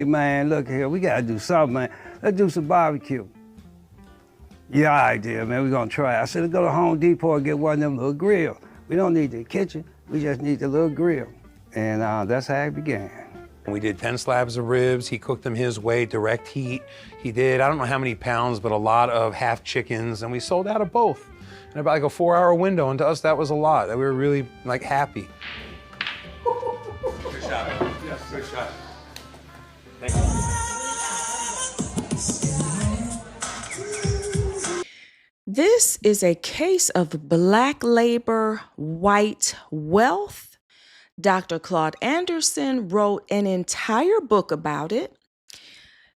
Man, look here, we gotta do something, man. Let's do some barbecue. Yeah, idea, man, we're gonna try. I said, let's go to Home Depot and get one of them little grills. We don't need the kitchen, we just need the little grill. And that's how it began. We did 10 slabs of ribs. He cooked them his way, direct heat. He did, I don't know how many pounds, but a lot of half chickens, and we sold out of both in about like a 4-hour window, and to us, that was a lot. We were really, like, happy. Good shot. Yes, good shot. Thank you. This is a case of black labor, white wealth. Dr. Claude Anderson wrote an entire book about it.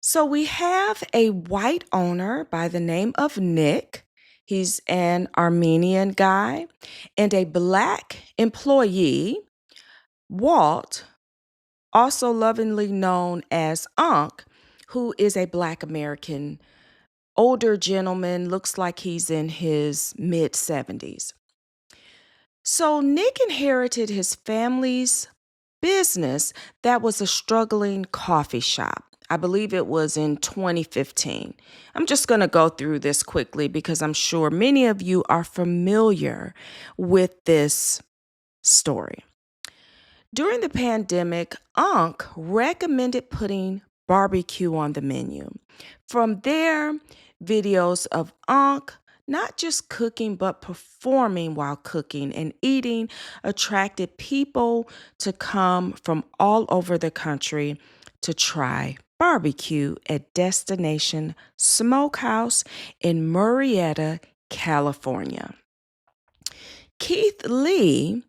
So we have a white owner by the name of Nick. He's an Armenian guy, and a black employee, Walt, also lovingly known as Unc, who is a black American older gentleman, looks like he's in his mid-70s. So Nick inherited his family's business that was a struggling coffee shop. I believe it was in 2015. I'm just going to go through this quickly because I'm sure many of you are familiar with this story. During the pandemic, Unc recommended putting barbecue on the menu. From there, videos of Unc not just cooking, but performing while cooking and eating attracted people to come from all over the country to try barbecue at Destination Smokehouse in Murrieta, California. Keith Lee,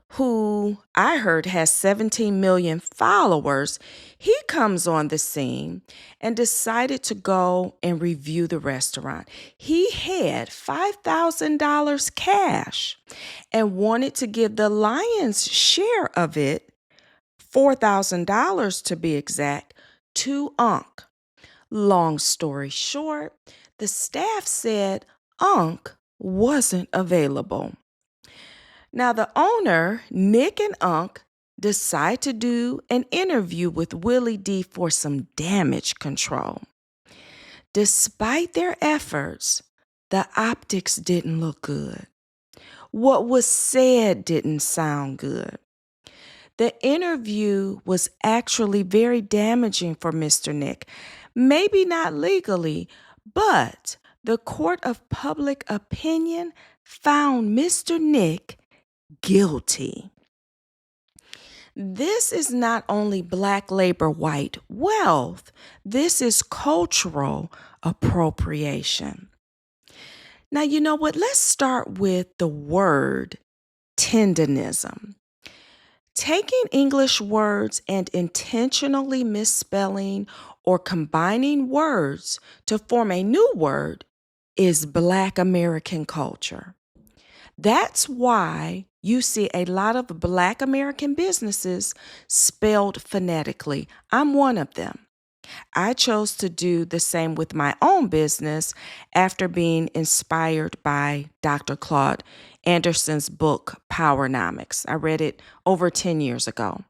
who I heard has 17 million followers, he comes on the scene and decided to go and review the restaurant. He had $5,000 cash and wanted to give the lion's share of it, $4,000 to be exact, to Unc. Long story short, the staff said Unc wasn't available. Now, the owner, Nick and Unc, decide to do an interview with Willie D for some damage control. Despite their efforts, the optics didn't look good. What was said didn't sound good. The interview was actually very damaging for Mr. Nick. Maybe not legally, but the court of public opinion found Mr. Nick guilty. This is not only black labor, white wealth, this is cultural appropriation. Now, you know what? Let's start with the word tendernism. Taking English words and intentionally misspelling or combining words to form a new word is Black American culture. That's why you see a lot of Black American businesses spelled phonetically. I'm one of them. I chose to do the same with my own business after being inspired by Dr. Claude Anderson's book, Powernomics. I read it over 10 years ago.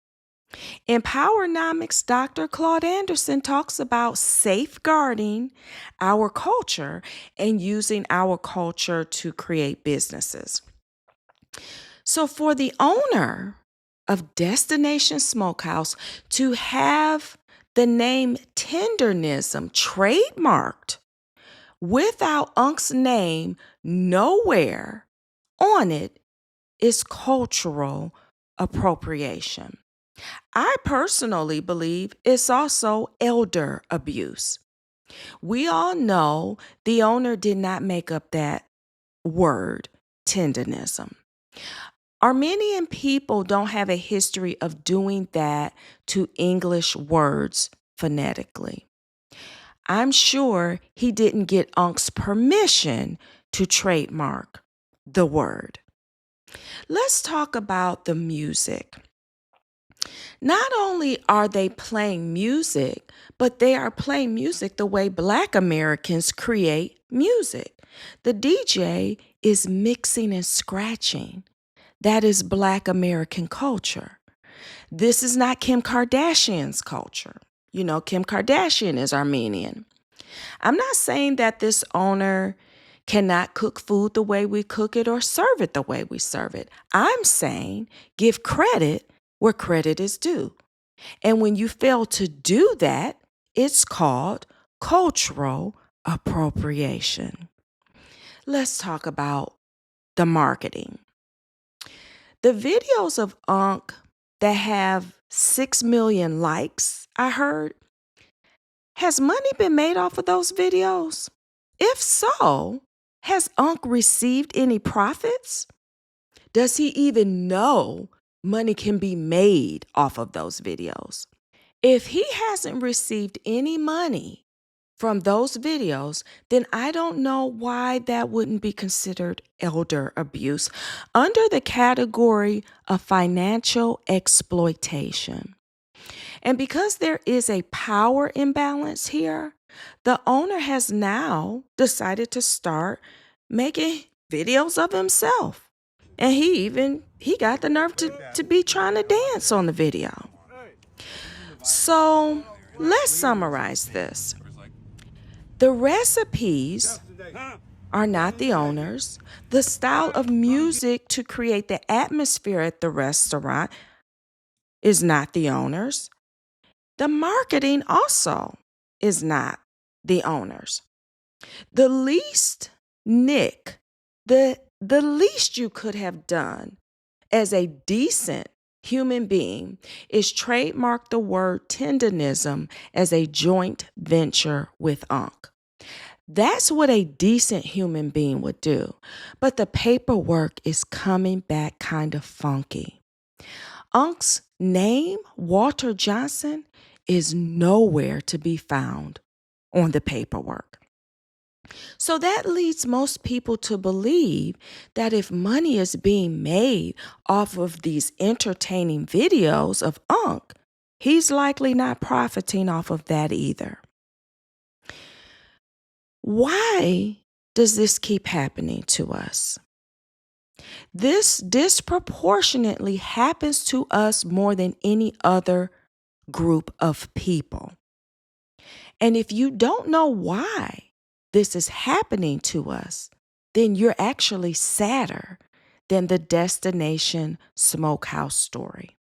In Powernomics, Dr. Claude Anderson talks about safeguarding our culture and using our culture to create businesses. So for the owner of Destination Smokehouse to have the name Tendernism trademarked without Unc's name nowhere on it is cultural appropriation. I personally believe it's also elder abuse. We all know the owner did not make up that word, tendernism. Armenian people don't have a history of doing that to English words phonetically. I'm sure he didn't get Unc's permission to trademark the word. Let's talk about the music. Not only are they playing music, but they are playing music the way Black Americans create music. The DJ is mixing and scratching. That is Black American culture. This is not Kim Kardashian's culture. Kim Kardashian is Armenian. I'm not saying that this owner cannot cook food the way we cook it or serve it the way we serve it. I'm saying give credit where credit is due. And when you fail to do that, it's called cultural appropriation. Let's talk about the marketing. The videos of Unc that have 6 million likes, I heard, has money been made off of those videos? If so, has Unc received any profits? Does he even know money can be made off of those videos? If he hasn't received any money from those videos, then I don't know why that wouldn't be considered elder abuse under the category of financial exploitation. And because there is a power imbalance here, the owner has now decided to start making videos of himself. And he got the nerve to be trying to dance on the video. So let's summarize this. The recipes are not the owners. The style of music to create the atmosphere at the restaurant is not the owners. The marketing also is not the owners. The least, Nick, the least you could have done as a decent human being is trademark the word tendernism as a joint venture with Unc. That's what a decent human being would do. But the paperwork is coming back kind of funky. Unc's name, Walter Johnson, is nowhere to be found on the paperwork. So that leads most people to believe that if money is being made off of these entertaining videos of Unc, he's likely not profiting off of that either. Why does this keep happening to us? This disproportionately happens to us more than any other group of people. And if you don't know why this is happening to us, then you're actually sadder than the Destination Smokehouse story.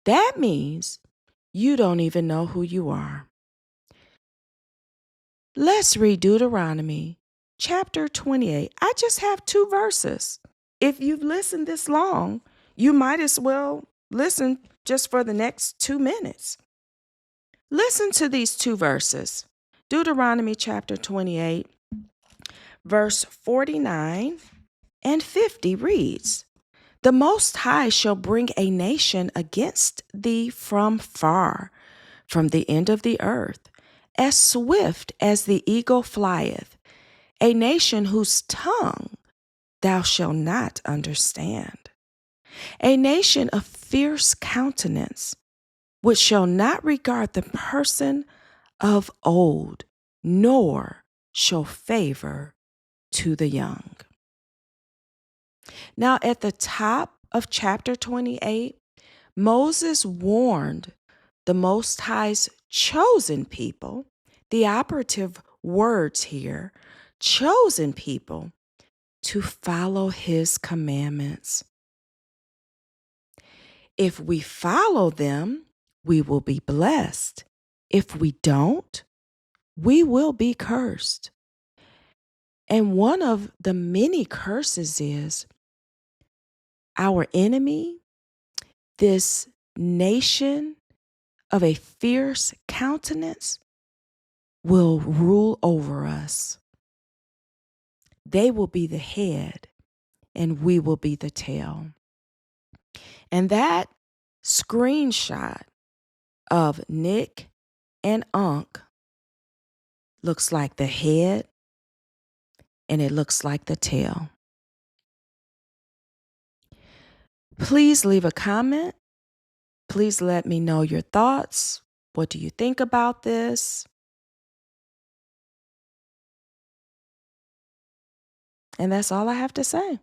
That means you don't even know who you are. Let's read Deuteronomy chapter 28. I just have 2 verses. If you've listened this long, you might as well listen just for the next 2 minutes. Listen to these 2 verses. Deuteronomy chapter 28, verse 49 and 50 reads, "The Most High shall bring a nation against thee from far, from the end of the earth, as swift as the eagle flieth, a nation whose tongue thou shalt not understand, a nation of fierce countenance, which shall not regard the person of old, nor show favor to the young." Now, at the top of chapter 28, Moses warned the Most High's chosen people, the operative words here, chosen people, to follow his commandments. If we follow them, we will be blessed. If we don't, we will be cursed. And one of the many curses is our enemy, this nation of a fierce countenance, will rule over us. They will be the head and we will be the tail. And that screenshot of Nick and Unc looks like the head and it looks like the tail. Please leave a comment. Please let me know your thoughts. What do you think about this? And that's all I have to say.